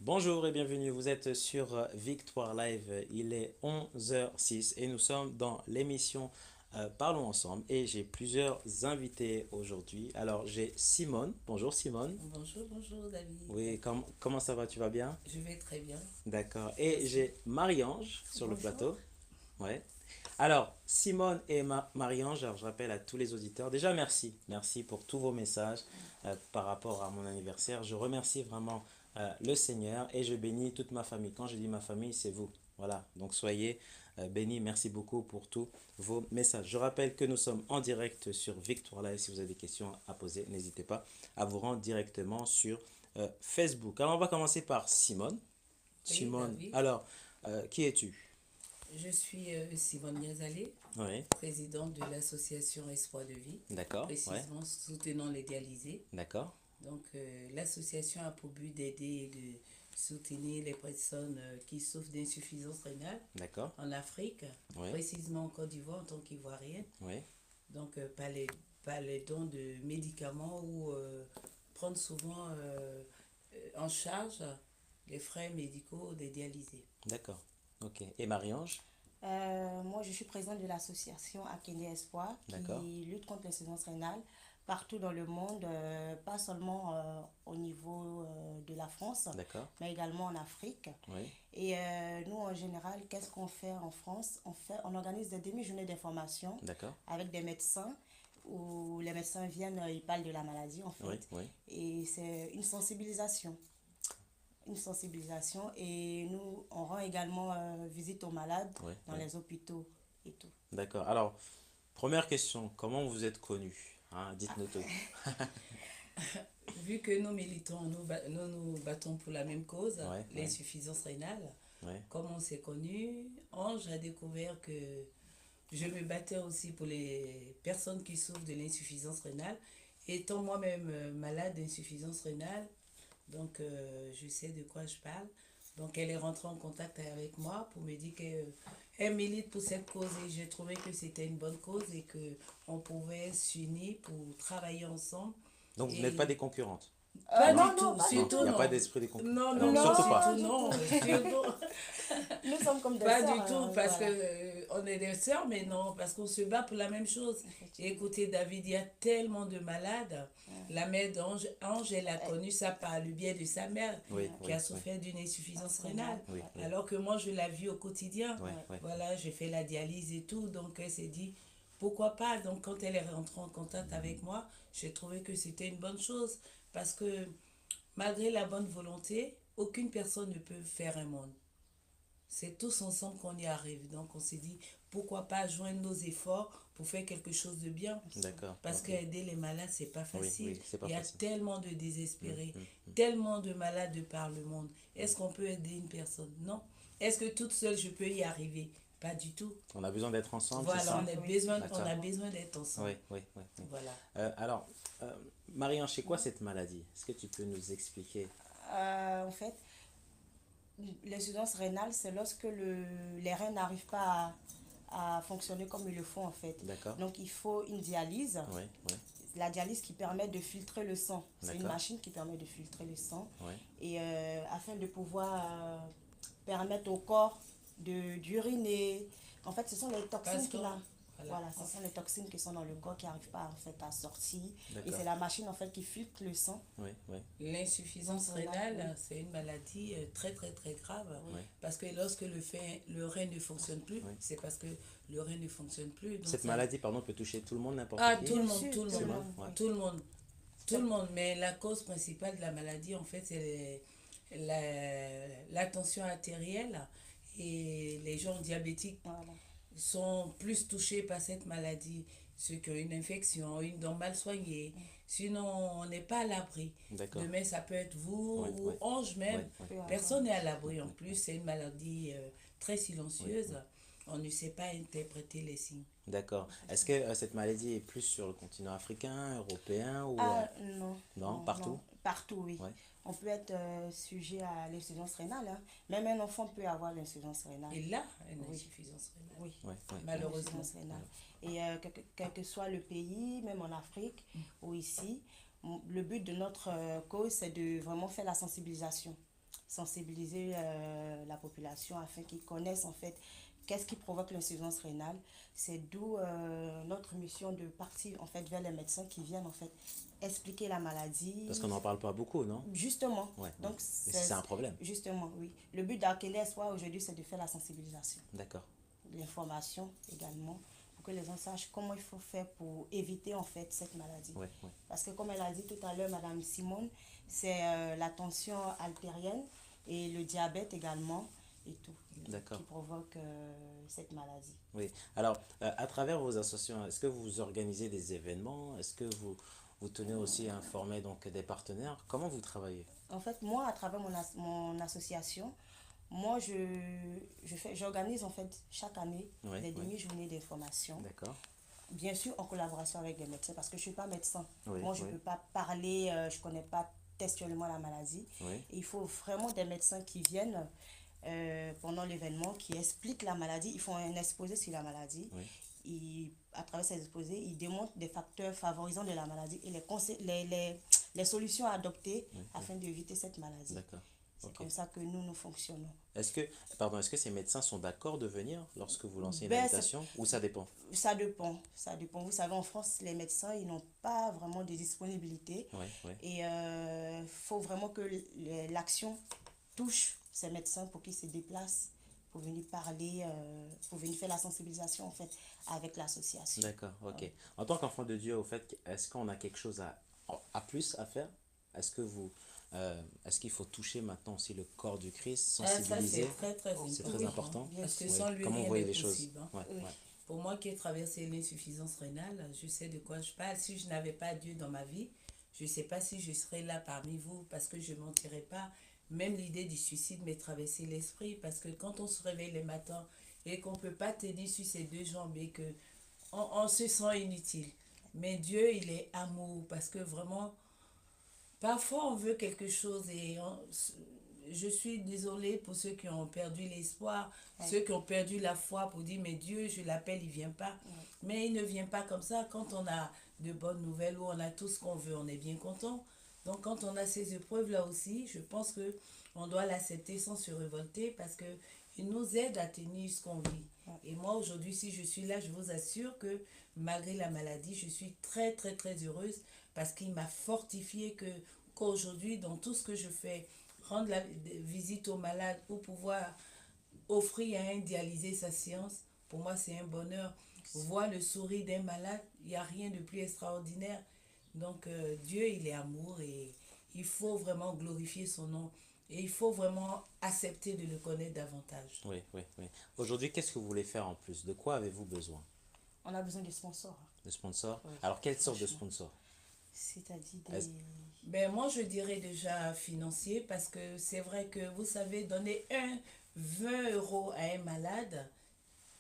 Bonjour et bienvenue, vous êtes sur Victoire Live, il est 11h06 et nous sommes dans l'émission Parlons ensemble et j'ai plusieurs invités aujourd'hui. Alors j'ai Simone, bonjour Simone. Bonjour, bonjour David. Oui, comment ça va, tu vas bien? Je vais très bien, D'accord. Et merci. j'ai Marie-Ange sur le Bonjour. plateau. Ouais. Alors, Simone et Marie-Ange, alors je rappelle à tous les auditeurs, déjà merci, merci pour tous vos messages par rapport à mon anniversaire. Je remercie vraiment le Seigneur et je bénis toute ma famille. Quand je dis ma famille, c'est vous. Voilà, donc soyez bénis. Merci beaucoup pour tous vos messages. Je rappelle que nous sommes en direct sur Victoire Live. Si vous avez des questions à poser, n'hésitez pas à vous rendre directement sur Facebook. Alors, on va commencer par Simone. Oui, Simone, David. alors, qui es-tu? Je suis Simone Niazalé, Oui, présidente de l'association Espoir de Vie, d'accord, ouais, précisément soutenant les dialysés. d'accord, Donc, l'association a pour but d'aider et de soutenir les personnes qui souffrent d'insuffisance rénale d'accord, en Afrique, oui, précisément en Côte d'Ivoire en tant qu'Ivoirienne. oui, Donc, pas les dons de médicaments ou prendre souvent en charge les frais médicaux des dialysés. d'accord, ok. Et Marie-Ange? Moi, je suis présidente de l'association Akene Espoir D'accord, qui lutte contre l'insuffisance rénale partout dans le monde, pas seulement au niveau de la France, d'accord, mais également en Afrique. oui, Et nous, en général, qu'est-ce qu'on fait en France? On organise des demi-journées d'information d'accord, avec des médecins où les médecins viennent, ils parlent de la maladie en oui, fait. oui, Et c'est une sensibilisation et nous, on rend également visite aux malades oui, dans oui, les hôpitaux et tout. d'accord. Alors, première question, comment vous êtes connu? Hein, dites-nous tout. Vu que nous militons, nous nous battons pour la même cause, Ouais, ouais, l'insuffisance rénale, ouais, comme on s'est connu, Ange a découvert que je me battais aussi pour les personnes qui souffrent de l'insuffisance rénale. Étant moi-même malade d'insuffisance rénale, donc je sais de quoi je parle. Donc elle est rentrée en contact avec moi pour me dire qu'elle milite pour cette cause et j'ai trouvé que c'était une bonne cause et qu'on pouvait s'unir pour travailler ensemble. donc vous n'êtes pas Et des concurrentes? pas Non? du Non, non, tout, pas du Non, il surtout n'y a tout. pas non. d'esprit des concurrents. Non, non, Non, non, surtout Non, pas. surtout du non. tout. Surtout, Nous sommes comme des pas sœurs, du tout, parce que voilà. on est des sœurs, mais non, parce qu'on se bat pour la même chose. Et Effectivement. écoutez, David, il y a tellement de malades. La Ouais. mère d'Ange, Ange, elle a Euh, connu ça par le biais de sa mère Oui, qui oui, a oui, souffert d'une insuffisance Rénal, rénale. oui, ouais. oui, Alors que moi, je la vis au quotidien. oui, Ouais. oui, Voilà, j'ai fait la dialyse et tout. Donc, elle s'est dit, pourquoi pas. Donc, quand elle est rentrée en contact avec moi, j'ai trouvé que c'était une bonne chose. Parce que malgré la bonne volonté, aucune personne ne peut faire un monde. C'est tous ensemble qu'on y arrive. Donc on s'est dit, pourquoi pas joindre nos efforts pour faire quelque chose de bien. d'accord, Parce ok. qu'aider les malades, c'est pas Oui, facile. oui, c'est pas Il y a facile. tellement de Hum, désespérés, hum. tellement de malades de par le monde. Est-ce qu'on peut aider une personne? Non. Est-ce que toute seule, je peux y arriver? Pas du tout. On a besoin d'être ensemble, c'est Voilà, ça? Oui, on D'accord. a besoin d'être ensemble. Oui, oui, oui, oui. Voilà. Alors, Marie-Ange, c'est quoi cette maladie? Est-ce que tu peux nous expliquer? En fait, l'insuffisance rénale, c'est lorsque les reins n'arrivent pas à fonctionner comme ils le font en fait. D'accord? Donc il faut une dialyse. Oui, oui, La dialyse qui permet de filtrer le sang. C'est une d'accord. machine qui permet de filtrer le sang. Oui, Et afin de pouvoir permettre au corps d'uriner. En fait, ce sont les Parce toxines que, voilà. voilà, ce sont les toxines qui sont dans le corps qui n'arrivent pas en fait à sortir. Et d'accord. c'est la machine en fait qui filtre le sang. Oui, oui, L'insuffisance Rénale, rénale, oui. c'est une maladie très très très grave Oui. oui, parce que lorsque le rein ne fonctionne plus, oui. c'est parce que le rein ne fonctionne plus. Donc Cette ça... maladie, pardon, peut toucher tout le monde, n'importe Ah, qui? tout le Bien monde, sûr, tout le tout Tout le le monde, monde? monde. Ouais. Oui. tout le monde, tout C'est- le monde. Mais la cause principale de la maladie, en fait, c'est la tension artérielle et les gens diabétiques Voilà. sont plus touchés par cette maladie. Ceux qui ont une infection, une dent mal soignée. Sinon, on n'est pas à l'abri. D'accord. Demain, ça peut être vous Oui, ou oui, Ange oui, même. oui, Peut avoir. Personne n'est à l'abri. En oui, plus, c'est une maladie très oui, silencieuse. oui. On ne sait pas interpréter les signes. D'accord. Est-ce que cette maladie est plus sur le continent africain, européen ou Ah non, non, non, partout? non. Partout, oui. Ouais. On peut être sujet à l'insuffisance rénale, hein. Même un enfant peut avoir l'insuffisance rénale. Et là, une Oui. insuffisance rénale. Oui. Ouais, ouais, Malheureusement. L'insuffisance rénale. Et quel que soit le pays, même en Afrique ou ici, le but de notre cause, c'est de vraiment faire la sensibilisation. sensibiliser la population afin qu'ils connaissent en fait qu'est-ce qui provoque l'insuffisance rénale. C'est d'où notre mission de partir en fait vers les médecins qui viennent en fait expliquer la maladie. Parce qu'on n'en parle pas beaucoup, non? Justement. Ouais, ouais. Donc Mais c'est un problème. justement, oui. Le but d'Arkane Espoir aujourd'hui, c'est de faire la sensibilisation. D'accord. L'information également, pour que les gens sachent comment il faut faire pour éviter en fait cette maladie. Ouais, ouais. Parce que comme elle a dit tout à l'heure, Madame Simone, c'est la tension artérielle et le diabète également et tout D'accord. qui provoque cette maladie. Oui. Alors, à travers vos associations, est-ce que vous organisez des événements? Est-ce que vous tenez aussi à informer donc des partenaires? Comment vous travaillez? En fait, moi, à travers mon association, moi, j'organise en fait chaque année Oui, des oui. demi-journées d'information. D'accord. Bien sûr, en collaboration avec des médecins, parce que je ne suis pas médecin. Oui, Moi, je ne oui. peux pas parler, je ne connais pas textuellement la maladie. Oui. Et il faut vraiment des médecins qui viennent pendant l'événement, qui expliquent la maladie. Ils font un exposé sur la maladie. Oui. À travers ces exposés, ils démontrent des facteurs favorisants de la maladie et les solutions à adopter Oui, afin d'éviter cette maladie. D'accord. C'est Ok. comme ça que nous fonctionnons. Est-ce que ces médecins sont d'accord de venir lorsque vous lancez une Ben, invitation ou ça dépend? Ça dépend, ça dépend. Vous savez, en France, les médecins, ils n'ont pas vraiment de disponibilité. Oui, oui. Et il faut vraiment que l'action touche ces médecins pour qu'ils se déplacent, pour venir parler, pour venir faire la sensibilisation, en fait, avec l'association. D'accord, ok. En tant qu'enfant de Dieu, au fait, est-ce qu'on a quelque chose à plus à faire? Est-ce qu'il faut toucher maintenant aussi le corps du Christ, Ah, ça, sensibiliser? c'est très, très important. C'est très Oui, important. bien Parce que Oui. sans lui, Comment vous rien voyez n'est les choses? possible. Hein. Ouais, Oui. ouais. Pour moi qui ai traversé l'insuffisance rénale, je sais de quoi je parle. Si je n'avais pas Dieu dans ma vie, je ne sais pas si je serais là parmi vous parce que je ne mentirais pas. Même l'idée du suicide m'est traversée l'esprit parce que quand on se réveille le matin et qu'on ne peut pas tenir sur ses deux jambes et qu'on se sent inutile. Mais Dieu, il est amour parce que vraiment, parfois on veut quelque chose et je suis désolée pour ceux qui ont perdu l'espoir, Ouais. ceux qui ont perdu la foi pour dire mais Dieu, je l'appelle, il ne vient pas. Ouais. Mais il ne vient pas comme ça. Quand on a de bonnes nouvelles ou on a tout ce qu'on veut, on est bien content. Donc quand on a ces épreuves-là aussi, je pense que on doit l'accepter sans se révolter parce que il nous aide à tenir ce qu'on vit. Ouais. Et moi aujourd'hui, si je suis là, je vous assure que malgré la maladie, je suis très très très heureuse parce qu'il m'a fortifié qu'aujourd'hui, dans tout ce que je fais, rendre la visite aux malades ou pouvoir offrir à un dialysé sa séance, pour moi c'est un bonheur. Voir le sourire d'un malade, il n'y a rien de plus extraordinaire. Donc Dieu, il est amour et il faut vraiment glorifier son nom. Et il faut vraiment accepter de le connaître davantage. Oui, oui, oui. Aujourd'hui, qu'est-ce que vous voulez faire en plus? De quoi avez-vous besoin? On a besoin de sponsors. De sponsors? Oui, Alors, quelle sorte de franchement. sponsors? C'est-à-dire Est-ce- des... Ben, moi, je dirais déjà financier parce que c'est vrai que vous savez, donner 20 euros à un malade,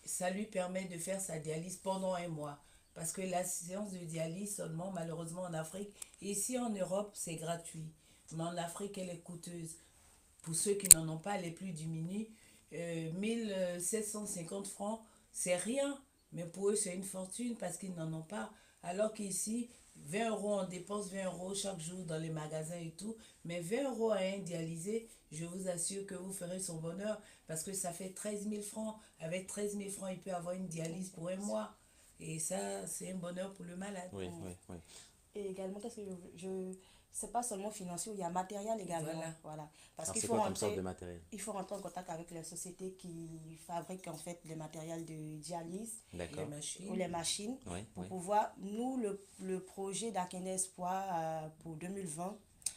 ça lui permet de faire sa dialyse pendant un mois. Parce que la séance de dialyse seulement, malheureusement en Afrique, ici en Europe, c'est gratuit. Mais en Afrique, elle est coûteuse. Pour ceux qui n'en ont pas, les plus diminués, 1750 francs, c'est rien. Mais pour eux, c'est une fortune parce qu'ils n'en ont pas. Alors qu'ici, 20 euros, on dépense 20 euros chaque jour dans les magasins et tout. Mais 20 euros à un dialysé, je vous assure que vous ferez son bonheur parce que ça fait 13 000 francs. Avec 13 000 francs, il peut avoir une dialyse pour un mois. Et ça, c'est un bonheur pour le malade. Oui, oui, oui. Et également, qu'est-ce que c'est pas seulement financier, il y a matériel également. Voilà. Voilà. Parce Alors, qu'il c'est faut quoi comme sorte rentrer, de matériel? il faut rentrer en contact avec les sociétés qui fabriquent en fait le matériel de dialyse Les D'accord. ou machines. les machines Oui, pour oui. pouvoir, nous, le projet d'Arkane Espoir pour 2020,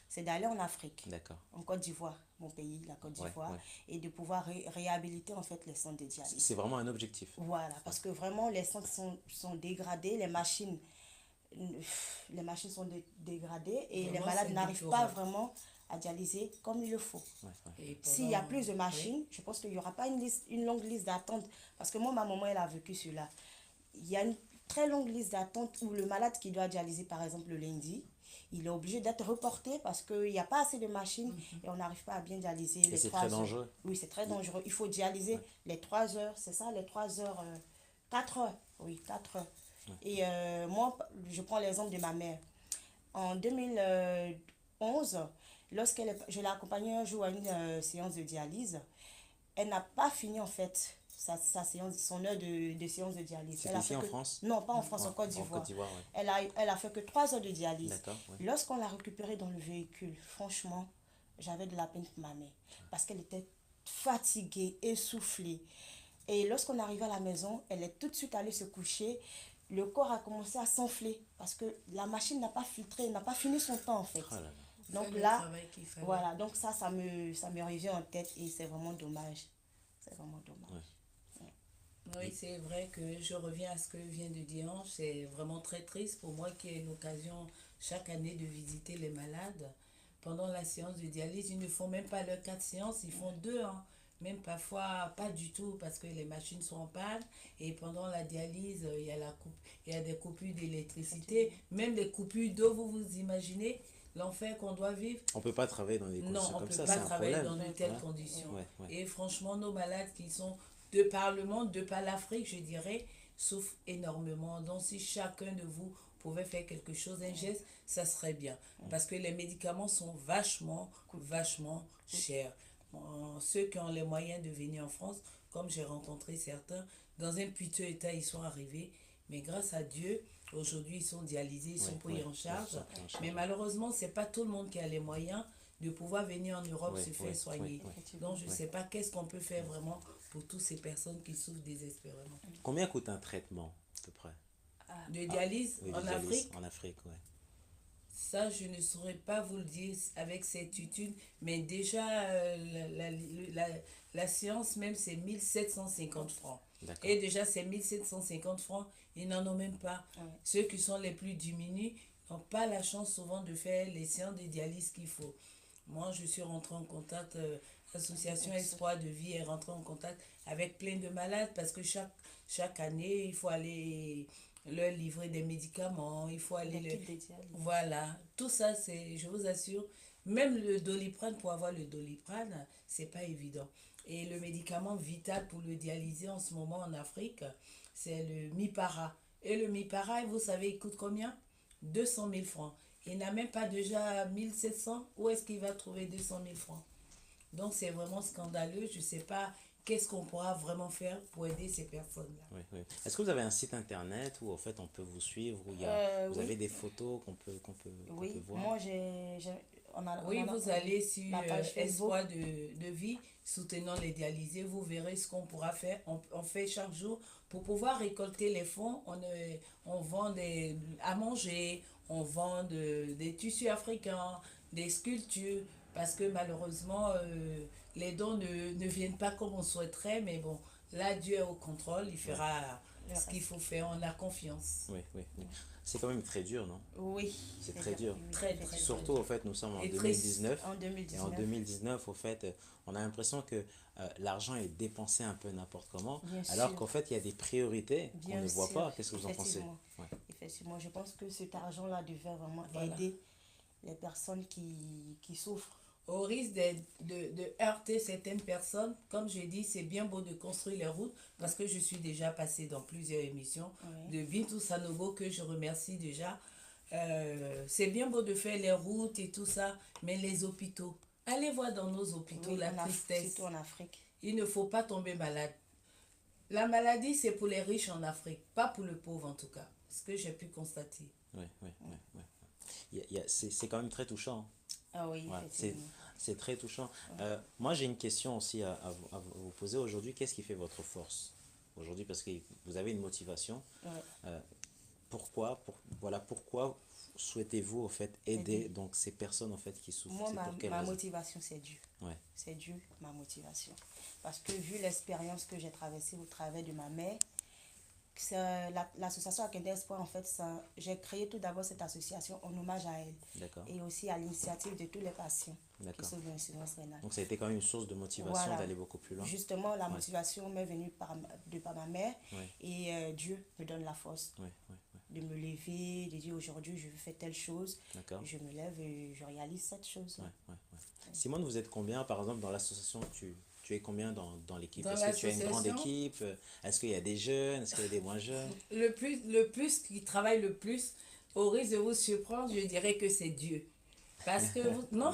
c'est d'aller en Afrique, D'accord. en Côte d'Ivoire, mon pays, la Côte Ouais, d'Ivoire, ouais. et de pouvoir réhabiliter en fait les centres de dialyse. C'est vraiment un objectif. Voilà, parce que vraiment les centres sont dégradés, les machines sont dégradées et les Vraiment, malades c'est n'arrivent pas déplorable. vraiment à dialyser comme il le faut. Ouais, ouais. Et S'il y a pendant- plus de Oui. machines, je pense qu'il n'y aura pas une longue liste d'attente. Parce que moi, ma maman, elle a vécu cela. Il y a une très longue liste d'attente où le malade qui doit dialyser, par exemple, le lundi, il est obligé d'être reporté parce qu'il n'y a pas assez de machines et on n'arrive pas à bien dialyser Et les c'est 3 très heures. dangereux. Oui, c'est très dangereux. Il faut dialyser les 3 heures, c'est ça, les 3 heures, 4 heures. Oui, 4 heures. Et moi, je prends l'exemple de ma mère. En 2011, Je l'ai accompagnée un jour à une séance de dialyse. Elle n'a pas fini en fait sa séance, son heure de séance de dialyse. C'est ici en France? Non, pas en France, Ouais, en Côte en d'Ivoire. Côte d'Ivoire, ouais. Elle a fait que 3 heures de dialyse. D'accord, ouais. Lorsqu'on l'a récupérée dans le véhicule, franchement, j'avais de la peine pour ma mère. Parce qu'elle était fatiguée, essoufflée. Et lorsqu'on est arrivé à la maison, elle est tout de suite allée se coucher. Le corps a commencé à s'enfler parce que la machine n'a pas filtré, n'a pas fini son temps en fait. Oh là là. Donc le là, travail qu'il fallait. voilà, donc ça me revient en tête et c'est vraiment dommage. C'est vraiment dommage. Oui, c'est vrai que je reviens à ce que vient de dire Ange. C'est vraiment très triste pour moi qui ai l'occasion chaque année de visiter les malades. Pendant la séance de dialyse, ils ne font même pas leurs 4 séances, ils font 2, hein. Même parfois pas du tout parce que les machines sont en panne. Et pendant la dialyse, il y a des coupures d'électricité, même des coupures d'eau, vous vous imaginez l'enfer qu'on doit vivre. On peut pas travailler dans des Non, conditions on comme peut ça, pas c'est un travailler problème. dans de telles Ouais. conditions. Ouais, ouais. Et franchement, nos malades qui sont de par le monde, de par l'Afrique, je dirais, souffrent énormément. Donc, si chacun de vous pouvait faire quelque chose, un geste, ça serait bien. Parce que les médicaments sont vachement chers. Bon, ceux qui ont les moyens de venir en France, comme j'ai rencontré certains, dans un piteux état, ils sont arrivés. Mais grâce à Dieu, aujourd'hui, ils sont dialysés, ils sont pris en charge. Mais malheureusement, c'est pas tout le monde qui a les moyens de pouvoir venir en Europe se faire soigner. Donc, je ne sais pas qu'est-ce qu'on peut faire vraiment pour toutes ces personnes qui souffrent désespérément. Combien coûte un traitement, à peu près? De dialyse Oui, en de dialyse Afrique, en Afrique, ouais. ça, je ne saurais pas vous le dire avec certitude, mais déjà, la séance même, c'est 1750 francs. D'accord. Et déjà, ces 1750 francs, ils n'en ont même pas. Ouais. Ceux qui sont les plus diminués n'ont pas la chance souvent de faire les séances de dialyse qu'il faut. Moi, je suis rentrée en contact, l'association Espoir de Vie est rentrée en contact avec plein de malades parce que chaque année, il faut aller leur livrer des médicaments, il faut aller... Des kits de dialyse. Voilà, tout ça, c'est, je vous assure, même le Doliprane, pour avoir le Doliprane, c'est pas évident. Et le médicament vital pour le dialyser en ce moment en Afrique, c'est le Mipara. Et le Mipara, vous savez, il coûte combien? 200 000 francs. Il n'a même pas déjà 1700. Où est-ce qu'il va trouver 200 000 francs? Donc, c'est vraiment scandaleux. Je ne sais pas qu'est-ce qu'on pourra vraiment faire pour aider ces personnes-là. Oui, oui. Est-ce que vous avez un site internet où en fait on peut vous suivre, où vous Oui. avez des photos qu'on peut Oui, voir? moi Oui, vous allez sur la page Facebook. Espoir de Vie, soutenant les dialysés, vous verrez ce qu'on pourra faire. On fait chaque jour pour pouvoir récolter les fonds. On vend à manger, on vend des tissus africains, des sculptures, parce que malheureusement, les dons ne viennent pas comme on souhaiterait, mais bon, là, Dieu est au contrôle, il fera ce qu'il faut faire, on a confiance. Oui, oui, oui. C'est quand même très dur, non? Oui. C'est très dur. Très, très Surtout, au fait, nous sommes en Et 2019. En Et 2019. en 2019, au fait, on a l'impression que l'argent est dépensé un peu n'importe comment, Bien alors sûr. qu'en fait, il y a des priorités qu'on Bien ne voit sûr. pas. Qu'est-ce que vous en pensez? Effectivement. Ouais. Effectivement, je pense que cet argent-là devait vraiment Voilà. aider les personnes qui souffrent. Au risque de heurter certaines personnes, comme je dis, c'est bien beau de construire les routes, parce que je suis déjà passée dans plusieurs émissions Oui. de Bintou Sanogo, que je remercie déjà. C'est bien beau de faire les routes et tout ça, mais les hôpitaux, allez voir dans nos hôpitaux Oui, la en tristesse. surtout en Afrique. Il ne faut pas tomber malade. La maladie, c'est pour les riches en Afrique, pas pour le pauvre en tout cas, ce que j'ai pu constater. Oui, oui, oui, oui. C'est quand même très touchant. Ah oui, Ouais, effectivement. c'est très touchant. Moi, j'ai une question aussi à vous poser aujourd'hui. Qu'est-ce qui fait votre force aujourd'hui? Parce que vous avez une motivation. Ouais. Voilà, pourquoi souhaitez-vous en fait aider donc ces personnes en fait qui souffrent? Moi, C'est pour quelle ma raison? motivation, c'est Dieu. Ouais. C'est Dieu, ma motivation. Parce que vu l'expérience que j'ai traversée au travers de ma mère, l'association Akende Espoir, en fait, j'ai créé tout d'abord cette association en hommage à elle. D'accord. Et aussi à l'initiative de tous les patients qui D'accord. souffrent d'insuffisance rénale. Donc ça a été quand même une source de motivation Voilà. d'aller beaucoup plus loin. Justement, la Ouais. motivation m'est venue de par ma mère. Ouais. Et Dieu me donne la force Ouais, ouais, ouais. de me lever, de dire aujourd'hui je veux faire telle chose. D'accord. Je me lève et je réalise cette chose. Ouais, ouais, ouais. Simone, vous êtes combien par exemple dans l'association? Tu es combien dans l'équipe? Dans Est-ce que tu as une grande l'association? équipe? Est-ce qu'il y a des jeunes? Est-ce qu'il y a des moins jeunes? Le plus qui travaille le plus, au risque de vous surprendre, je dirais que c'est Dieu. Parce que non,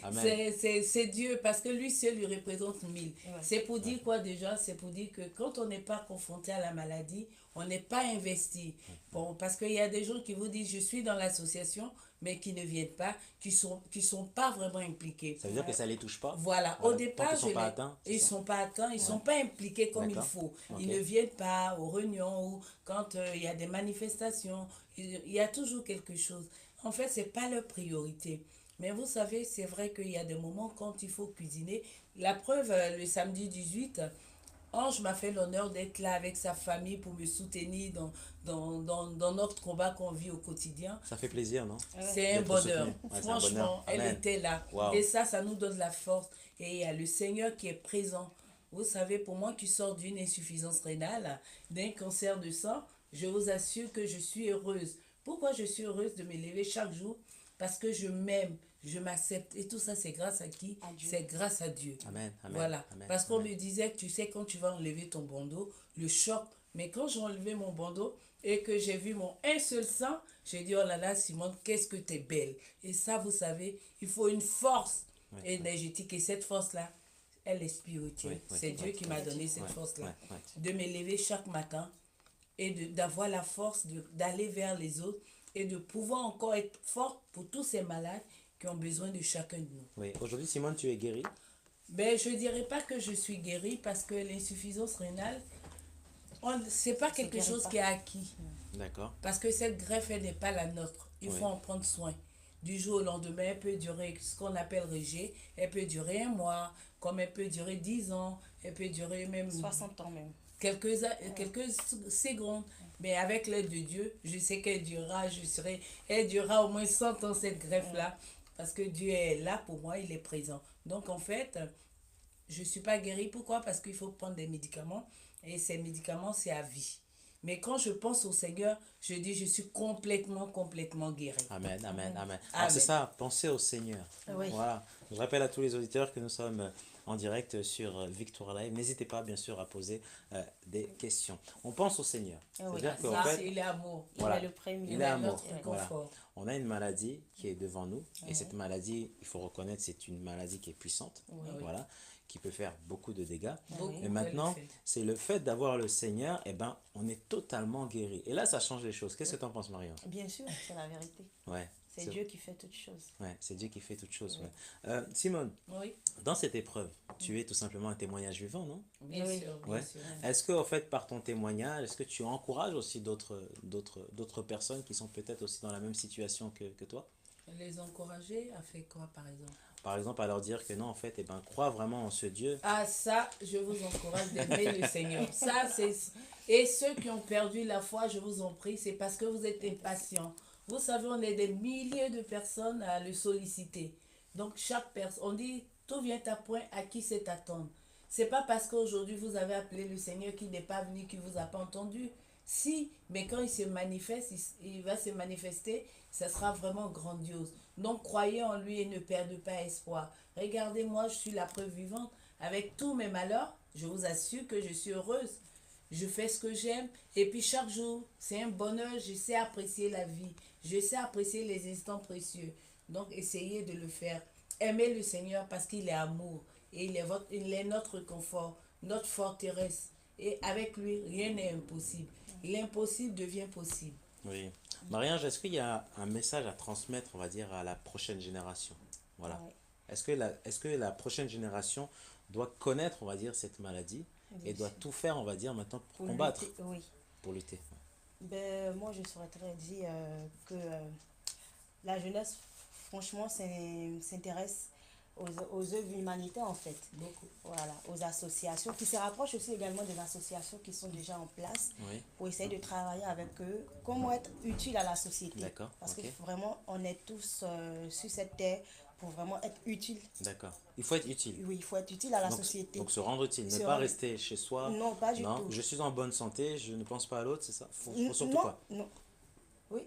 Amen. c'est Dieu, parce que lui seul lui représente 1000. Ouais. C'est pour dire quoi déjà? C'est pour dire que quand on n'est pas confronté à la maladie, on n'est pas investi. Bon, parce qu'il y a des gens qui vous disent, je suis dans l'association, mais qui ne viennent pas, qui sont pas vraiment impliqués. Ça veut dire que ça ne les touche pas? Voilà, au Voilà. Tant départ, qu'ils ne sont pas atteints, c'est ils ça? sont pas atteints, ils Ouais. sont pas impliqués comme il D'accord. faut. Ok. Ils ne viennent pas aux réunions ou quand il y a des manifestations, il y a toujours quelque chose. En fait, c'est pas leur priorité. Mais vous savez, c'est vrai qu'il y a des moments quand il faut cuisiner. La preuve, le samedi 18, Ange m'a fait l'honneur d'être là avec sa famille pour me soutenir dans notre combat qu'on vit au quotidien. Ça fait plaisir, non? C'est un D'être bonheur. soutenu. Ouais, c'est un Franchement, bonheur. elle Amen. était là. Wow. Et ça nous donne la force. Et il y a le Seigneur qui est présent. Vous savez, pour moi qui sors d'une insuffisance rénale, d'un cancer de sang, je vous assure que je suis heureuse. Pourquoi je suis heureuse de me lever chaque jour? Parce que je m'aime, je m'accepte. Et tout ça, c'est grâce à qui? À Dieu. C'est grâce à Dieu. Amen. Amen. Voilà. Amen. Parce qu'on Amen. me disait que tu sais, quand tu vas enlever ton bandeau, le choc. Mais quand j'ai enlevé mon bandeau et que j'ai vu mon un seul sang, j'ai dit, oh là là, Simone, qu'est-ce que tu es belle. Et ça, vous savez, il faut une force Ouais, énergétique. Et cette force-là, elle est spirituelle. Ouais, ouais, c'est Dieu ouais, qui m'a donné ouais, cette force-là. ouais, ouais. De me lever chaque matin et d'avoir la force d'aller vers les autres et de pouvoir encore être forte pour tous ces malades qui ont besoin de chacun de nous. Oui. Aujourd'hui, Simone, tu es guérie? Ben, je ne dirais pas que je suis guérie parce que l'insuffisance rénale, ce n'est pas quelque guérit chose pas. qui est acquis. D'accord. Parce que cette greffe, elle n'est pas la nôtre. Il Oui. faut en prendre soin. Du jour au lendemain, elle peut durer ce qu'on appelle rejet. Elle peut durer 1 mois, comme elle peut durer 10 ans. Elle peut durer même 60 ans même. quelques secondes. Mais avec l'aide de Dieu, je sais qu'elle durera, elle durera au moins 100 ans cette greffe-là. Parce que Dieu est là pour moi, il est présent. Donc en fait, je ne suis pas guérie. Pourquoi? Parce qu'il faut prendre des médicaments. Et ces médicaments, c'est à vie. Mais quand je pense au Seigneur, je dis je suis complètement guérie. Amen, amen, amen. Alors, Amen. c'est ça, pensez au Seigneur. Oui. Voilà. Je rappelle à tous les auditeurs que nous sommes en direct sur Victoire Live. N'hésitez pas, bien sûr, à poser des questions. On pense au Seigneur. Oui. C'est-à-dire qu'en Ça, fait, il est amour. voilà, Il est le premier. il Il est est amour. notre Voilà. confort. On a une maladie qui est devant nous. Et cette maladie, il faut reconnaître, c'est une maladie qui est puissante. Oui. Voilà. Qui peut faire beaucoup de dégâts. Beaucoup, Et elle maintenant, le fait. c'est le fait d'avoir le Seigneur, eh ben, on est totalement guéri. Et là, ça change les choses. Qu'est-ce que tu en penses, Marion? Bien sûr, c'est la vérité. Ouais. C'est Dieu qui fait toutes choses. Ouais, c'est Dieu qui fait toutes choses. Ouais. Simone, Oui, dans cette épreuve, tu es tout simplement un témoignage vivant, non? bien Oui. sûr, bien Ouais. sûr. Est-ce que, en fait, par ton témoignage, est-ce que tu encourages aussi d'autres personnes qui sont peut-être aussi dans la même situation que toi? Les encourager à faire quoi, par exemple? Par exemple, à leur dire que non, en fait, eh ben, crois vraiment en ce Dieu. Ah, ça, je vous encourage d'aimer le Seigneur. Ça, c'est... Et ceux qui ont perdu la foi, je vous en prie, c'est parce que vous êtes impatients. Vous savez, on est des milliers de personnes à le solliciter. Donc, chaque personne, on dit, tout vient à point à qui sait attendre. C'est pas parce qu'aujourd'hui vous avez appelé le Seigneur qui n'est pas venu, qui vous a pas entendu. Si, mais quand il se manifeste, il va se manifester, ça sera vraiment grandiose. Donc croyez en lui et ne perdez pas espoir. Regardez-moi, je suis la preuve vivante. Avec tous mes malheurs, je vous assure que je suis heureuse. Je fais ce que j'aime. Et puis chaque jour, c'est un bonheur. Je sais apprécier la vie. Je sais apprécier les instants précieux. Donc essayez de le faire. Aimez le Seigneur parce qu'il est amour. Et il est notre confort, notre forteresse. Et avec lui, rien n'est impossible. L'impossible devient possible. Oui. Marie-Ange, est-ce qu'il y a un message à transmettre, on va dire, à la prochaine génération? Voilà. Ouais. Est-ce que la prochaine génération doit connaître, on va dire, cette maladie et Bien doit sûr. tout faire, on va dire, maintenant pour Pour combattre, lutter, oui. pour lutter? Ben, moi, je souhaiterais dire que la jeunesse, franchement, s'intéresse aux œuvres humanitaires, en fait. Beaucoup. Voilà, aux associations, qui se rapprochent aussi également des associations qui sont déjà en place Oui. pour essayer de travailler avec eux, comment être utile à la société. D'accord, Parce ok. que vraiment, on est tous sur cette terre pour vraiment être utile. D'accord. Il faut être utile. Oui, il faut être utile à la Donc, société. donc se rendre utile, ne Se pas rendre- rester chez soi. Non, pas du Non, tout. je suis en bonne santé, je ne pense pas à l'autre, c'est ça? Faut surtout Non, pas. non. Oui,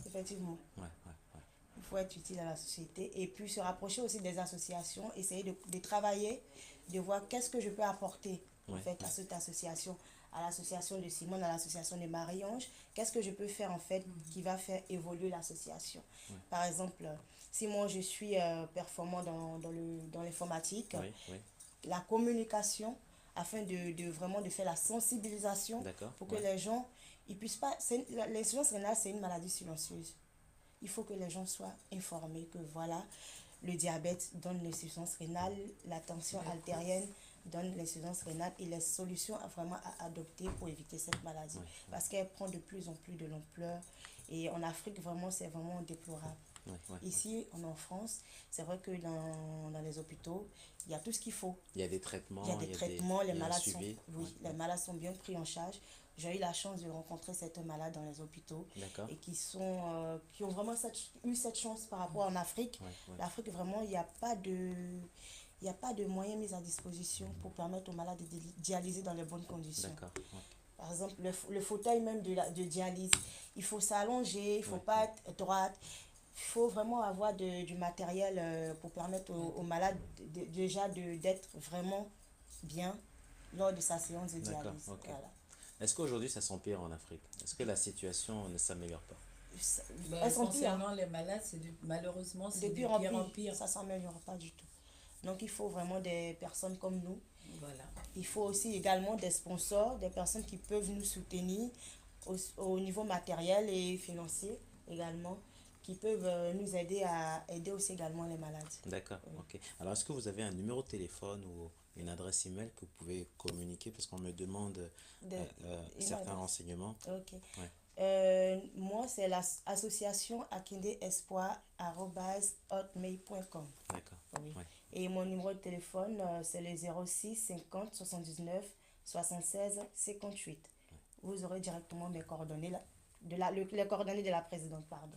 effectivement. Ouais, ouais, ouais. Il faut être utile à la société et puis se rapprocher aussi des associations, essayer de travailler, de voir qu'est-ce que je peux apporter en Ouais, fait à cette association à l'association de Simone, à l'association de Marie-Ange, qu'est-ce que je peux faire en fait qui va faire évoluer l'association. Par exemple, si moi je suis performant dans l'informatique, Oui, oui. la communication, afin vraiment de faire la sensibilisation D'accord. pour que les gens, ils puissent pas... L'insuffisance rénale, c'est une maladie silencieuse. Il faut que les gens soient informés que voilà, le diabète donne l'insuffisance rénale, la tension artérielle donne l'insuffisance rénale et les solutions vraiment à adopter pour éviter cette maladie. Parce qu'elle prend de plus en plus de l'ampleur et en Afrique, vraiment, c'est vraiment déplorable. Ici, en France, c'est vrai que dans les hôpitaux, il y a tout ce qu'il faut. Il y a des traitements, Il y a des traitements, les il y a un malades sont, suivi. les malades sont bien pris en charge. J'ai eu la chance de rencontrer certains malades dans les hôpitaux D'accord. et qui ont vraiment eu cette chance par rapport en Afrique. L'Afrique, vraiment, il n'y a pas de moyens mis à disposition pour permettre aux malades de dialyser dans les bonnes conditions. D'accord. Par exemple, le fauteuil même de dialyse, il faut s'allonger, il ne faut pas être droite. Il faut vraiment avoir du matériel pour permettre aux malades déjà d'être vraiment bien lors de sa séance de dialyse. Okay. Voilà. Est-ce qu'aujourd'hui ça s'empire en Afrique? Est-ce que la situation ne s'améliore pas? Concernant les malades, malheureusement, c'est de pire en pire. Ça ne s'améliore pas du tout. Donc il faut vraiment des personnes comme nous. Voilà. Il faut aussi également des sponsors, des personnes qui peuvent nous soutenir au niveau matériel et financier également, qui peuvent nous aider à aider aussi également les malades. D'accord, ok. Alors, est-ce que vous avez un numéro de téléphone ou une adresse email que vous pouvez communiquer parce qu'on me demande certains renseignements? Ok. Moi, c'est l'association akindeespoir@hotmail.com. D'accord. Oui. Et mon numéro de téléphone, c'est le 06 50 79 76 58. Vous aurez directement mes coordonnées les coordonnées de la présidente, pardon.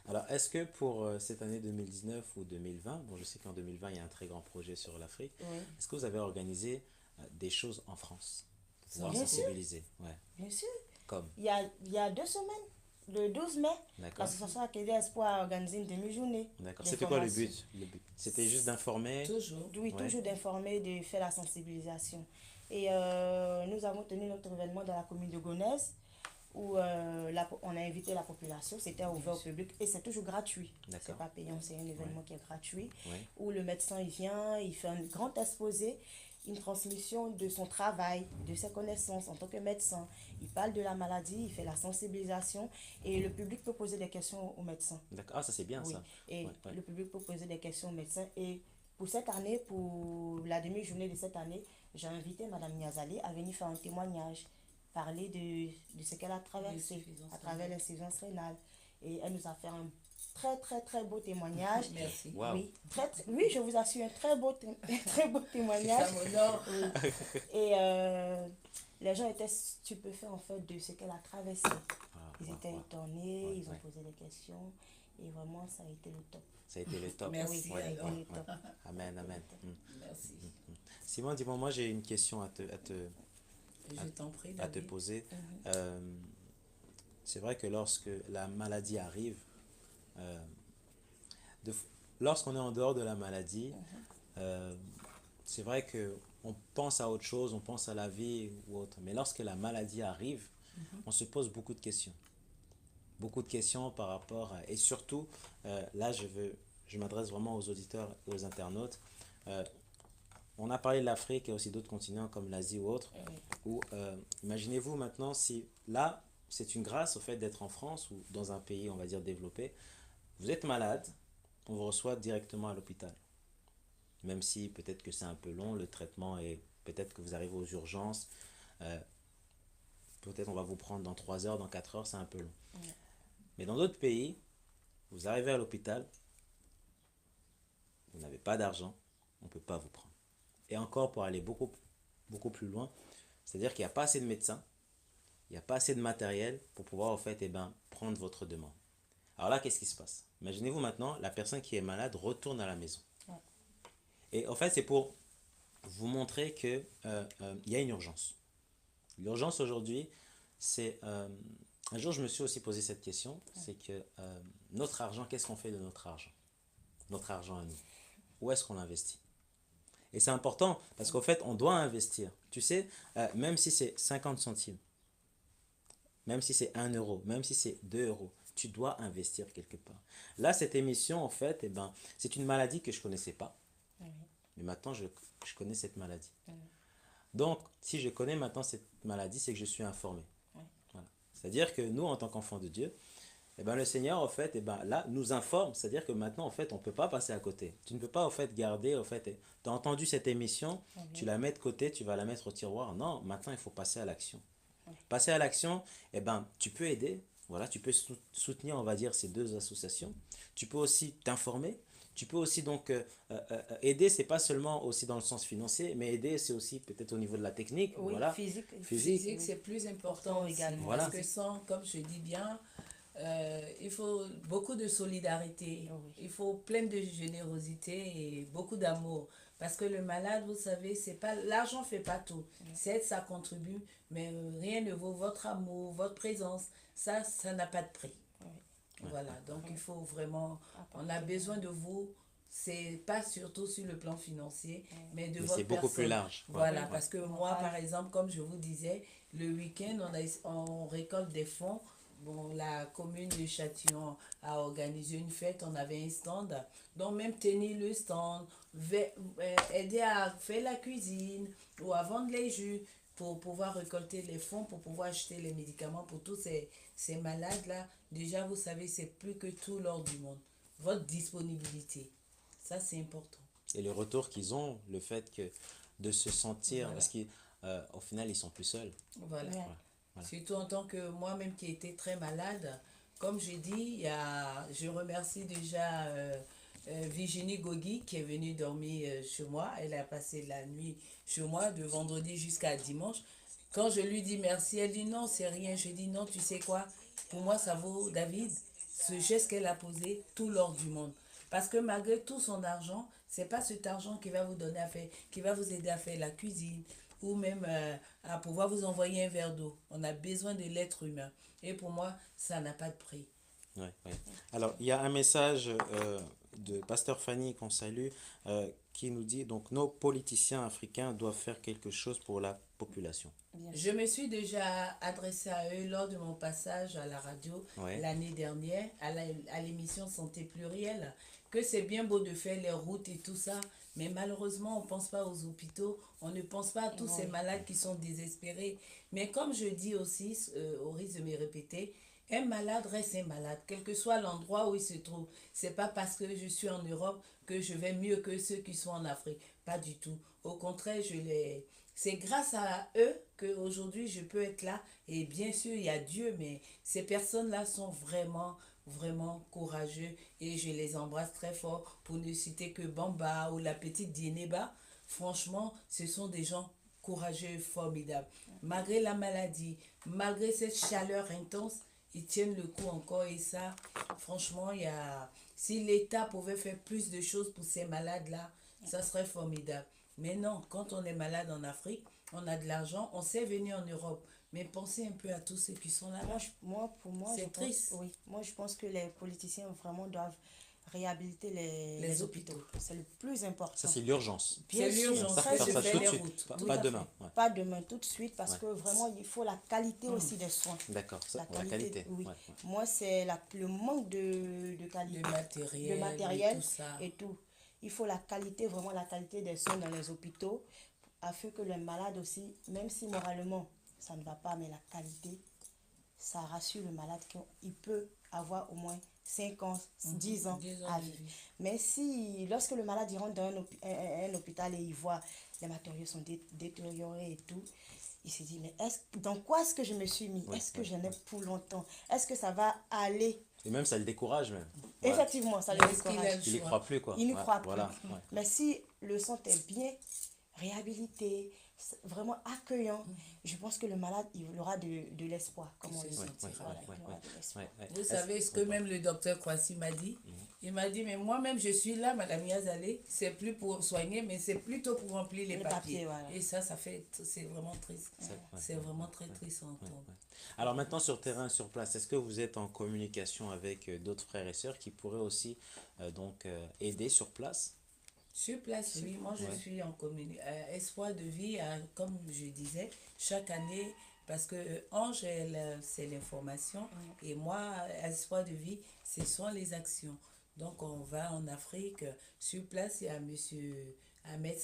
Alors, est-ce que pour cette année 2019 ou 2020, bon, je sais qu'en 2020, il y a un très grand projet sur l'Afrique, est-ce que vous avez organisé des choses en France pour pouvoir sensibiliser? Bien sûr. Comme? Il y a 2 semaines, le 12 mai, l'association Akinde Espoir a organisé une demi-journée. D'accord. C'était quoi le but? C'était juste d'informer? Toujours. Oui, toujours d'informer, de faire la sensibilisation. Et nous avons tenu notre événement dans la commune de Gonesse, où on a invité la population, c'était ouvert au public et c'est toujours gratuit. C'est pas payant, c'est un événement qui est gratuit, où le médecin il vient, il fait un grand exposé, une transmission de son travail, de ses connaissances en tant que médecin. Il parle de la maladie, il fait la sensibilisation et le public peut poser des questions aux médecins. D'accord, ah, ça c'est bien ça. Et le public peut poser des questions aux médecins. Et pour cette année, pour la demi-journée de cette année, j'ai invité Madame Niazali à venir faire un témoignage, parler de ce qu'elle a traversé à travers l'insuffisance rénale. Et elle nous a fait un très très très beau témoignage. Merci. Wow. Oui, je vous assure, un très beau témoignage. Ça m'honore. Et les gens étaient stupéfaits en fait de ce qu'elle a traversé. Ils étaient étonnés, ils ont posé des questions et vraiment ça a été le top. Ça a été le top. Merci. Oui, ça a été le top. Amen, amen. Merci. Simon, dis-moi, moi j'ai une question à te poser. C'est vrai que lorsque la maladie arrive, lorsqu'on est en dehors de la maladie, c'est vrai qu'on pense à autre chose, on pense à la vie ou autre. Mais lorsque la maladie arrive, on se pose beaucoup de questions. Beaucoup de questions par rapport à... Et surtout, là je m'adresse vraiment aux auditeurs et aux internautes. On a parlé de l'Afrique et aussi d'autres continents comme l'Asie ou autres. Imaginez-vous maintenant si là, c'est une grâce au fait d'être en France ou dans un pays, on va dire, développé. Vous êtes malade, on vous reçoit directement à l'hôpital. Même si peut-être que c'est un peu long, le traitement, et peut-être que vous arrivez aux urgences. Peut-être on va vous prendre dans 3 heures, dans 4 heures, c'est un peu long. Mais dans d'autres pays, vous arrivez à l'hôpital, vous n'avez pas d'argent, on ne peut pas vous prendre. Et encore pour aller beaucoup, beaucoup plus loin, c'est-à-dire qu'il n'y a pas assez de médecins, il n'y a pas assez de matériel pour pouvoir en fait, prendre votre demande. Alors là, qu'est-ce qui se passe? Imaginez-vous maintenant, la personne qui est malade retourne à la maison. Et en fait, c'est pour vous montrer qu'il y a une urgence. L'urgence aujourd'hui, c'est... un jour, je me suis aussi posé cette question, c'est que notre argent, qu'est-ce qu'on fait de notre argent? Notre argent à nous. Où est-ce qu'on l'investit? Et c'est important parce qu'en fait, on doit investir. Tu sais, même si c'est 50 centimes, même si c'est 1 euro, même si c'est 2 euros, tu dois investir quelque part. Là, cette émission, en fait, eh ben, c'est une maladie que je ne connaissais pas. Oui. Mais maintenant, je connais cette maladie. Oui. Donc, si je connais maintenant cette maladie, c'est que je suis informé. Oui. Voilà. C'est-à-dire que nous, en tant qu'enfants de Dieu, eh ben, le Seigneur, en fait, eh ben, là, nous informe. C'est-à-dire que maintenant, en fait, on ne peut pas passer à côté. Tu ne peux pas, en fait, garder, en fait, tu as entendu cette émission, tu la mets de côté, tu vas la mettre au tiroir. Non, maintenant, il faut passer à l'action. Passer à l'action, eh ben, tu peux aider. Voilà, tu peux soutenir, on va dire, ces deux associations. Tu peux aussi t'informer. Tu peux aussi donc aider, c'est pas seulement aussi dans le sens financier, mais aider c'est aussi peut-être au niveau de la technique, Oui, voilà, physique. Physique, c'est plus important aussi, également. Voilà. parce que sans, comme je dis bien, il faut beaucoup de solidarité, Oui. il faut plein de générosité et beaucoup d'amour. Parce que le malade, vous savez, c'est pas l'argent fait pas tout. Certes, ça contribue, mais rien ne vaut votre amour, votre présence. Ça n'a pas de prix. Voilà, donc il faut vraiment, on a besoin de vous. C'est pas surtout sur le plan financier, mais de mais votre c'est beaucoup plus personne. large. Voilà, Ouais. parce que moi, par exemple, comme je vous disais, le week-end, on récolte des fonds. Bon, la commune de Châtillon a organisé une fête, on avait un stand. Donc, même tenir le stand, aider à faire la cuisine ou à vendre les jus pour pouvoir récolter les fonds, pour pouvoir acheter les médicaments pour tous ces malades-là. Déjà, vous savez, c'est plus que tout l'or du monde. Votre disponibilité, ça, c'est important. Et le retour qu'ils ont, le fait que de se sentir, Voilà. parce qu'au final ils sont plus seuls. Voilà. Ouais. Voilà. Surtout en tant que moi-même qui étais très malade. Comme j'ai dit, je remercie déjà Virginie Gogui qui est venue dormir chez moi. Elle a passé la nuit chez moi de vendredi jusqu'à dimanche. Quand je lui dis merci, elle dit non, c'est rien. Je dis non, tu sais quoi, pour moi ça vaut, David, ce geste qu'elle a posé, tout l'or du monde. Parce que malgré tout son argent, c'est pas cet argent qui va vous donner à faire, qui va vous aider à faire la cuisine ou même à pouvoir vous envoyer un verre d'eau. On a besoin de l'être humain. Et pour moi, ça n'a pas de prix. Ouais. Alors, il y a un message de Pasteur Fanny qu'on salue qui nous dit donc nos politiciens africains doivent faire quelque chose pour la population. Je me suis déjà adressée à eux lors de mon passage à la radio l'année dernière, à l'émission Santé Plurielle, que c'est bien beau de faire les routes et tout ça, mais malheureusement, on ne pense pas aux hôpitaux, on ne pense pas à tous ces malades qui sont désespérés. Mais comme je dis aussi, au risque de me répéter, un malade reste un malade, quel que soit l'endroit où il se trouve. C'est pas parce que je suis en Europe que je vais mieux que ceux qui sont en Afrique. Pas du tout. Au contraire, c'est grâce à eux qu'aujourd'hui je peux être là. Et bien sûr, il y a Dieu, mais ces personnes-là sont vraiment, vraiment courageux. Et je les embrasse très fort. Pour ne citer que Bamba ou la petite Dieneba. Franchement, ce sont des gens courageux, formidables. Malgré la maladie, malgré cette chaleur intense, ils tiennent le coup encore. Et ça, franchement, si l'État pouvait faire plus de choses pour ces malades-là, ça serait formidable. Mais non, quand on est malade en Afrique, on a de l'argent, on sait venir en Europe. Mais pensez un peu à tous ceux qui sont là-bas. Pour moi, c'est triste. Oui, moi je pense que les politiciens vraiment doivent réhabiliter les hôpitaux. C'est le plus important. Ça, c'est l'urgence. C'est l'urgence, Ça, ça faire se ça fait tout de les suite, routes. pas demain. Ouais. Pas demain, tout de suite, parce Ouais. que vraiment, il faut la qualité aussi des soins. D'accord, ça, La qualité, oui. Ouais. Moi, c'est le manque de qualité. De matériel Et tout ça. et tout. Il faut la qualité, vraiment la qualité des soins dans les hôpitaux, afin que les malades aussi, même si moralement ça ne va pas, mais la qualité, ça rassure le malade qu'il peut avoir au moins 5 ans, 10 ans à vivre. Mais si, lorsque le malade il rentre dans un hôpital et il voit les matériaux sont détériorés et tout, il se dit, mais dans quoi est-ce que je me suis mis? Est-ce que j'en ai pour longtemps? Est-ce que ça va aller? Et même, ça le décourage même. Effectivement, ça le décourage. Il n'y croit plus, quoi. Il n'y croit plus. Voilà. Ouais. Mais si le centre est bien réhabilité, vraiment accueillant, je pense que le malade, il aura de l'espoir, comme on dit. Voilà, il aura de l'espoir. Vous savez ce que même le docteur Kwasi m'a dit? Il m'a dit, mais moi-même, je suis là, Madame Yazale, c'est plus pour soigner, mais c'est plutôt pour remplir les papiers. Voilà. Et ça c'est vraiment triste. C'est vraiment très triste à entendre. Alors maintenant, sur terrain, sur place, est-ce que vous êtes en communication avec d'autres frères et sœurs qui pourraient aussi aider sur place? Sur place, oui, moi je Ouais. suis en espoir de vie, comme je disais, chaque année, parce que Ange, c'est l'information, et moi, espoir de vie, ce sont les actions. Donc on va en Afrique, sur place, il y a monsieur Ahmed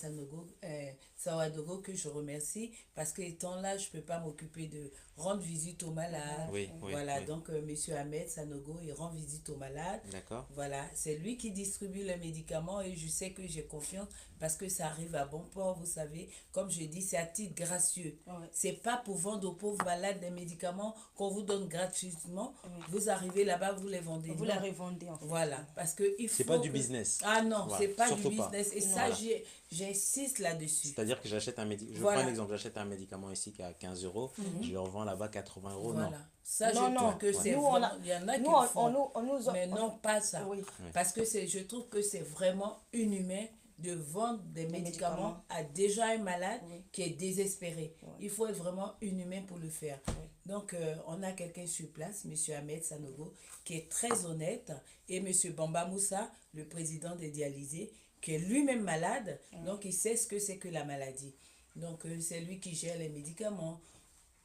Sawadogo que je remercie, parce que étant là, je ne peux pas m'occuper de rendre visite aux malades. Oui, oui, Voilà, oui. donc monsieur Ahmed Sanogo, il rend visite aux malades. D'accord. Voilà, c'est lui qui distribue les médicaments et je sais que j'ai confiance parce que ça arrive à bon port, vous savez. Comme je dis, c'est à titre gracieux. Ouais. C'est pas pour vendre aux pauvres malades des médicaments qu'on vous donne gratuitement. Oui. Vous arrivez là-bas, vous les vendez. Vous Non. les revendez en fait. Voilà, parce que il C'est faut pas du que- business. Ah non, Voilà, c'est pas du surtout pas. business. Et Non. ça, Voilà. j'insiste là-dessus. C'est-à-dire que j'achète un médicament, je Voilà. prends un exemple, j'achète un médicament ici qui est à 15 euros, je le revends là-bas 80 euros, non. Voilà. Ça, Non, je non. trouve que c'est Nous, vraiment... Il y en a qui nous, le on font. nous Mais non, pas ça. Oui. Parce que je trouve que c'est vraiment inhumain de vendre des médicaments à déjà un malade Oui. qui est désespéré. Oui. Il faut être vraiment inhumain pour le faire. Oui. Donc, on a quelqu'un sur place, M. Ahmed Sanogo, qui est très honnête, et M. Bamba Moussa, le président des dialysés, qui est lui-même malade, donc il sait ce que c'est que la maladie. Donc, c'est lui qui gère les médicaments.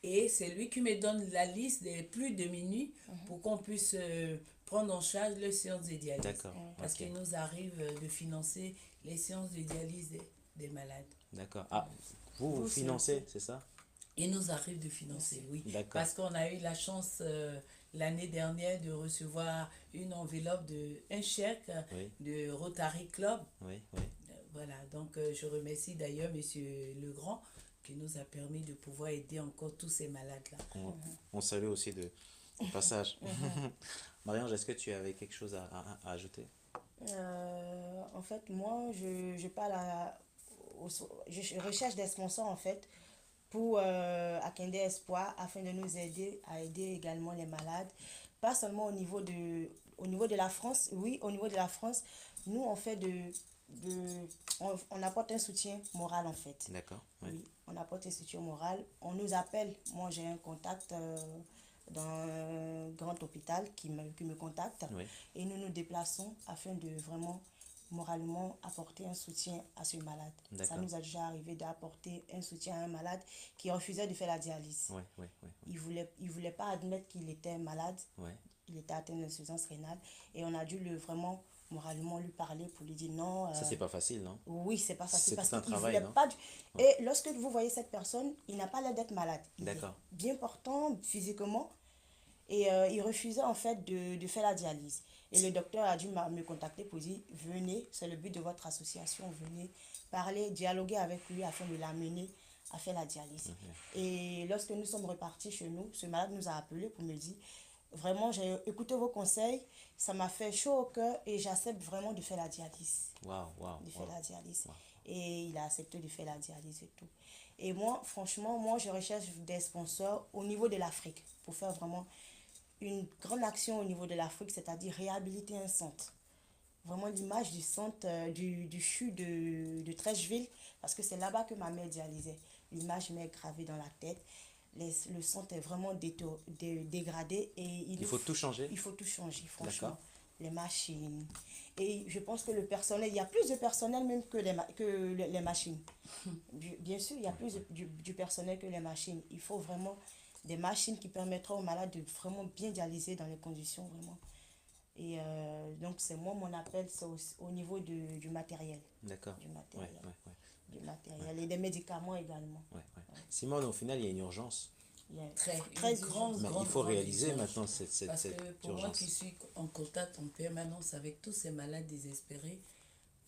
Et c'est lui qui me donne la liste des plus démunis pour qu'on puisse prendre en charge les séances de dialyse. D'accord. Parce Ok. qu'il nous arrive de financer les séances de dialyse des malades. D'accord. Ah, vous Vous financez, c'est ça? Il nous arrive de financer, oui. D'accord. Parce qu'on a eu la chance l'année dernière de recevoir une enveloppe un chèque Oui. de Rotary Club. Oui, oui. Voilà, donc je remercie d'ailleurs M. Legrand qui nous a permis de pouvoir aider encore tous ces malades-là. On salue aussi au passage. Marie-Ange, est-ce que tu avais quelque chose à ajouter? En fait, moi, je parle je recherche des sponsors en fait pour Akende Espoir afin de nous aider à aider également les malades. Pas seulement au niveau de la France, oui, au niveau de la France, nous on fait on apporte un soutien moral en fait. D'accord. Oui. Oui, on apporte un soutien moral. On nous appelle. Moi, j'ai un contact dans un grand hôpital qui me contacte. Oui. Et nous nous déplaçons afin de vraiment moralement apporter un soutien à ce malade. Ça D'accord. nous a déjà arrivé d'apporter un soutien à un malade qui refusait de faire la dialyse. Oui, oui, oui. Il voulait pas admettre qu'il était malade. Oui. Il était atteint d'insuffisance rénale. Et on a dû vraiment moralement lui parler pour lui dire non. Ça, c'est pas facile, non? Oui, c'est pas facile C'est parce tout un qu'il travail, voulait non? pas. Et lorsque vous voyez cette personne, il n'a pas l'air d'être malade. Il est D'accord. bien portant physiquement et il refusait en fait de faire la dialyse. Et le docteur a dû me contacter pour dire venez, c'est le but de votre association, venez parler, dialoguer avec lui afin de l'amener à faire la dialyse. Et lorsque nous sommes repartis chez nous, ce malade nous a appelé pour me dire vraiment, j'ai écouté vos conseils, ça m'a fait chaud au cœur et j'accepte vraiment de faire la dialyse. Waouh, waouh. De faire la dialyse. Wow. Et il a accepté de faire la dialyse et tout. Et moi, franchement, moi, je recherche des sponsors au niveau de l'Afrique pour faire vraiment une grande action au niveau de l'Afrique, c'est-à-dire réhabiliter un centre. Vraiment l'image du centre du CHU de Trècheville, parce que c'est là-bas que ma mère dialysait. L'image m'est gravée dans la tête. Le centre est vraiment dégradé et Il faut tout changer? il faut tout changer, franchement. D'accord. Les machines. Et je pense que le personnel, il y a plus de personnel même que les machines. Bien sûr, il y a plus du personnel que les machines. Il faut vraiment des machines qui permettront aux malades de vraiment bien dialyser dans les conditions vraiment. Et donc, c'est moi, mon appel, c'est au niveau du matériel. D'accord. Du Ouais, matériel. ouais, ouais. Du matériel et des médicaments également. Ouais, ouais. Simone, au final, il y a une urgence. Il y a Très urgent. Mais il faut réaliser maintenant cette Parce que pour moi urgence. qui suis en contact en permanence avec tous ces malades désespérés,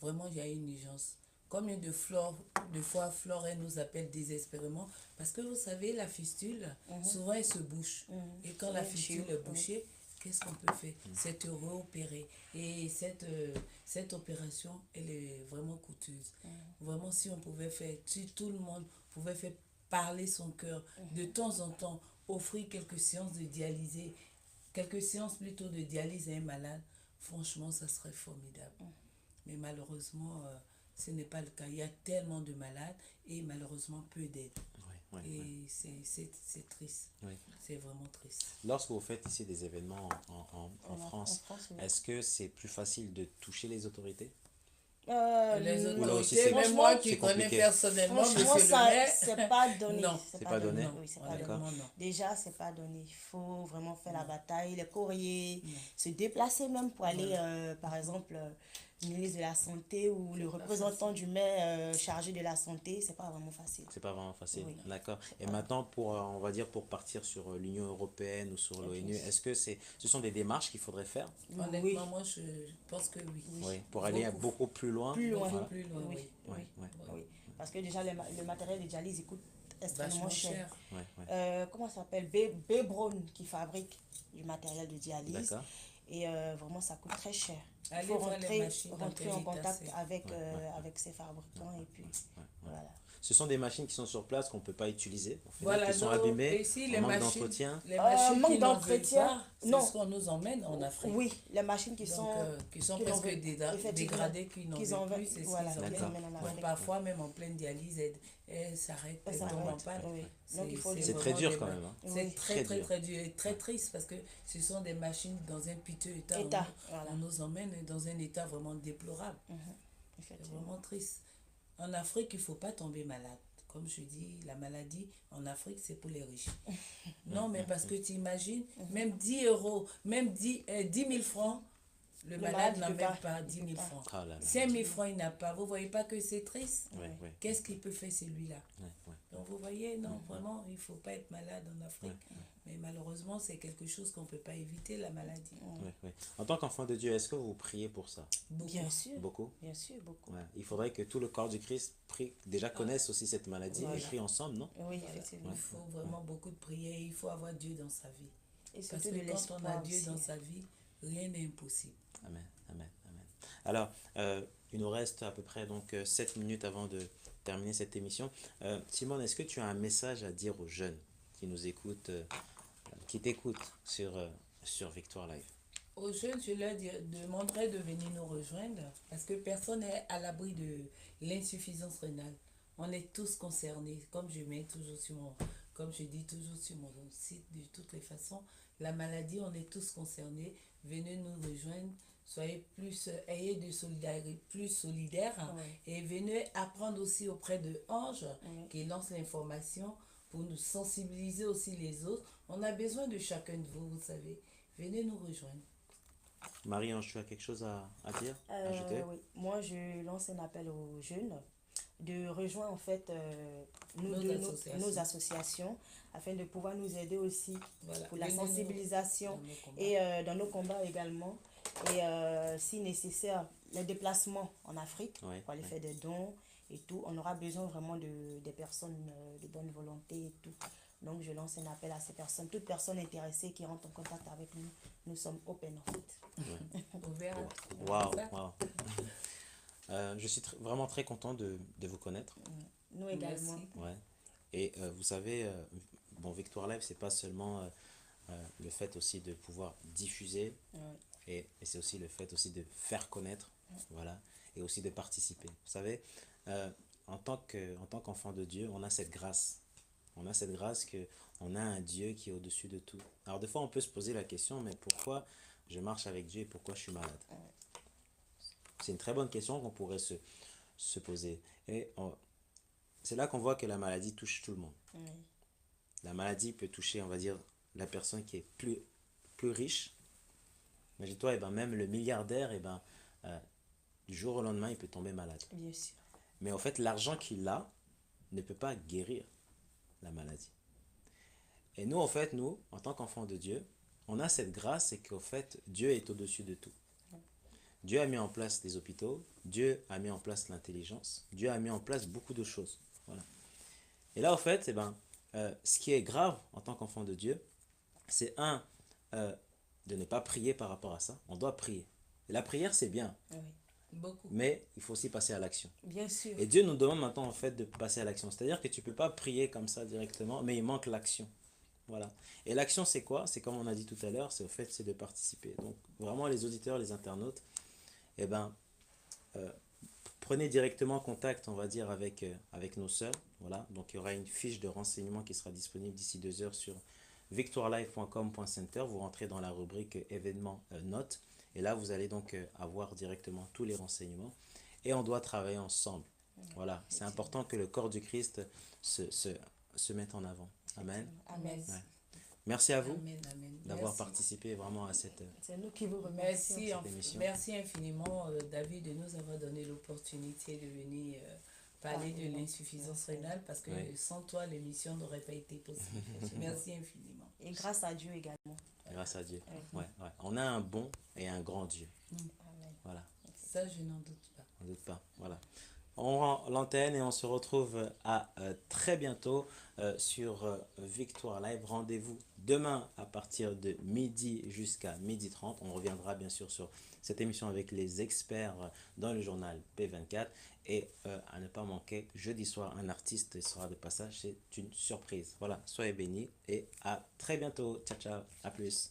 vraiment il y a une urgence. Combien de fois Flore elle nous appelle désespérément? Parce que vous savez, la fistule, souvent elle se bouche. Et quand la Oui, fistule oui. est bouchée, qu'est-ce qu'on peut faire? C'est te réopérer. Et cette opération, elle est vraiment coûteuse. Vraiment, si on pouvait faire, si tout le monde pouvait faire parler son cœur, de temps en temps, offrir quelques séances de dialyse, quelques séances plutôt de dialyse à un malade, franchement, ça serait formidable. Mais malheureusement, ce n'est pas le cas. Il y a tellement de malades et malheureusement peu d'aide. Ouais, ouais, Et ouais. c'est triste. Ouais. C'est vraiment triste. Lorsque vous faites ici des événements en France, Oui. est-ce que c'est plus facile de toucher les autorités? Les Ou là aussi, autorités, c'est- même moi c'est qui connais compliqué. personnellement, Franchement, monsieur le ça, maire, c'est pas donné. non. C'est pas donné. Oui, c'est pas D'accord. donné. Honnêtement, non. Déjà, c'est pas donné. Il faut vraiment faire la bataille, les courriers, Non. se déplacer même pour aller, Voilà. par exemple, ministre de la Santé ou le C'est pas représentant facile. du maire chargé de la santé, c'est pas vraiment facile. C'est pas vraiment facile. Oui. D'accord. Et pas- maintenant, pour, on va dire, pour partir sur l'Union européenne ou sur l'ONU, Ok. est-ce que ce sont des démarches qu'il faudrait faire? Honnêtement, Oui, moi, je pense que oui. Oui. Pour aller Beaucoup. beaucoup plus loin. Plus loin. Voilà. Plus loin, oui, oui. oui, Ouais, ouais. oui. Parce que déjà, le matériel de dialyse, il coûte extrêmement Vachement cher. cher. Ouais, ouais. Comment ça s'appelle? B-Brown qui fabrique du matériel de dialyse. D'accord. Et vraiment, ça coûte très cher. Il Allez faut voir les rentrer, machines dans rentrer quel en état contact c'est. avec, Ouais, ouais. avec ces fabricants. Et puis, voilà. Ce sont des machines qui sont sur place qu'on ne peut pas utiliser, au final, Voilà, qui sont donc, abîmées, et si en les manque machines, d'entretien. les machines manque qui n'en veulent d'entretien, pas, c'est non. ce qu'on nous emmène en Afrique. Oui, les machines qui Donc, sont, qui sont qui presque n'en veulent- effectivement, dégradées, qui n'en qu'ils en veulent plus, veulent- c'est ce voilà, qu'ils qu'ils emmènent. emmènent en Donc Afrique. parfois, même en pleine dialyse, elles s'arrêtent, Ça elles tombent en s'arrête, panne. oui. Donc, il faut C'est vraiment très dur des quand ma- même, hein. C'est Oui. très, Très très, dur. très dur et très triste parce que ce sont des machines dans un piteux état. État, On, voilà. on nous emmène dans un état vraiment déplorable. C'est Effectivement. vraiment triste. En Afrique, il ne faut pas tomber malade. Comme je dis, la maladie en Afrique, c'est pour les riches. Non, mais parce que tu imagines, même 10 euros, même 10 000 francs, le malade n'a peut même pas, pas il 10 peut 000 pas. francs. Ah là là. 5 000 francs, il n'a pas. Vous ne voyez pas que c'est triste? Ouais, ouais, Qu'est-ce qu'il peut faire celui-là? ouais, ouais. Donc vous voyez, non, vraiment, il ne faut pas être malade en Afrique. Mais malheureusement, c'est quelque chose qu'on ne peut pas éviter, la maladie. Ouais, ouais. En tant qu'enfant de Dieu, est-ce que vous priez pour ça? Beaucoup. Bien sûr, Beaucoup? bien sûr, beaucoup. Ouais. Il faudrait que tout le corps du Christ déjà connaisse aussi cette maladie Voilà. et prie ensemble, non? Oui, Voilà. effectivement. Il faut vraiment beaucoup de prières, il faut avoir Dieu dans sa vie. Et Parce surtout de que quand on a l'espoir Dieu aussi. dans sa vie, rien n'est impossible. Amen, amen, amen. Alors, il nous reste à peu près donc 7 minutes avant de terminer cette émission. Simone, est-ce que tu as un message à dire aux jeunes qui nous écoutent, qui t'écoutent sur Victoire Live? Aux jeunes, je leur demanderais de venir nous rejoindre parce que personne n'est à l'abri de l'insuffisance rénale. On est tous concernés, comme je mets toujours comme je dis toujours sur mon site, de toutes les façons, la maladie, on est tous concernés. Venez nous rejoindre, soyez ayez de solidarité, plus solidaires Oui. et venez apprendre aussi auprès de Ange Oui. qui lance l'information pour nous sensibiliser aussi les autres. On a besoin de chacun de vous, vous savez. Venez nous rejoindre. Marie-Ange, tu as quelque chose à dire, à ajouter? Oui. Moi, je lance un appel aux jeunes de rejoindre en fait nos associations afin de pouvoir nous aider aussi Voilà. pour la Venez sensibilisation dans nos combats. et dans nos combats également. Et si nécessaire, les déplacements en Afrique Ouais, pour aller ouais. faire des dons et tout. On aura besoin vraiment des personnes de bonne volonté et tout. Donc, je lance un appel à ces personnes. Toute personne intéressée qui rentre en contact avec nous, nous sommes open en fait. Ouvert à tout. Waouh, Ça. waouh. Je suis vraiment très content de vous connaître. Nous également. Merci. Ouais. Et vous savez, bon, Victoire Live, c'est pas seulement le fait aussi de pouvoir diffuser, Ouais. et c'est aussi le fait aussi de faire connaître, voilà, et aussi de participer. Vous savez, en tant qu'enfant de Dieu, on a cette grâce. On a cette grâce que on a un Dieu qui est au-dessus de tout. Alors des fois, on peut se poser la question, mais pourquoi je marche avec Dieu et pourquoi je suis malade? C'est une très bonne question qu'on pourrait se poser. Et c'est là qu'on voit que la maladie touche tout le monde. Oui. La maladie peut toucher, on va dire, la personne qui est plus riche. Imagine-toi, et ben, même le milliardaire, et ben, du jour au lendemain, il peut tomber malade. Bien sûr. Mais en fait, l'argent qu'il a ne peut pas guérir la maladie. Et nous, en fait, nous, en tant qu'enfants de Dieu, on a cette grâce et qu'en fait, Dieu est au-dessus de tout. Dieu a mis en place des hôpitaux, Dieu a mis en place l'intelligence, Dieu a mis en place beaucoup de choses. Voilà. Et là, en fait, eh ben, ce qui est grave en tant qu'enfant de Dieu, c'est de ne pas prier par rapport à ça. On doit prier. Et la prière, c'est bien, Oui. Beaucoup. mais il faut aussi passer à l'action. Bien sûr. Et Dieu nous demande maintenant, en fait, de passer à l'action. C'est-à-dire que tu ne peux pas prier comme ça directement, mais il manque l'action. Voilà. Et l'action, c'est quoi? C'est comme on a dit tout à l'heure, c'est de participer. Donc, vraiment, les auditeurs, les internautes, eh ben, prenez directement contact, on va dire, avec nos sœurs. Voilà. Donc, il y aura une fiche de renseignement qui sera disponible d'ici 2 heures sur victoirelife.com.center. Vous rentrez dans la rubrique événements notes. Et là, vous allez donc avoir directement tous les renseignements. et on doit travailler ensemble. Voilà, c'est important que le corps du Christ se mette en avant. Amen. Amen. Ouais. Merci à vous Amen, amen. d'avoir Merci. participé vraiment à cette C'est nous qui vous remercions. Merci, émission. merci infiniment, David, de nous avoir donné l'opportunité de venir parler de l'insuffisance rénale parce que Oui. sans toi, l'émission n'aurait pas été possible. Merci infiniment. Et grâce à Dieu également. Grâce à Dieu. Ouais, ouais. On a un bon et un grand Dieu. Amen. Voilà, Ça, je n'en doute pas. on ne doute pas. Voilà. On rend l'antenne et on se retrouve à très bientôt sur Victoire Live. Rendez-vous demain à partir de midi jusqu'à 12h30. On reviendra bien sûr sur cette émission avec les experts dans le journal P24. Et à ne pas manquer, jeudi soir, un artiste sera de passage. C'est une surprise. Voilà, soyez bénis et à très bientôt. Ciao, ciao. À plus.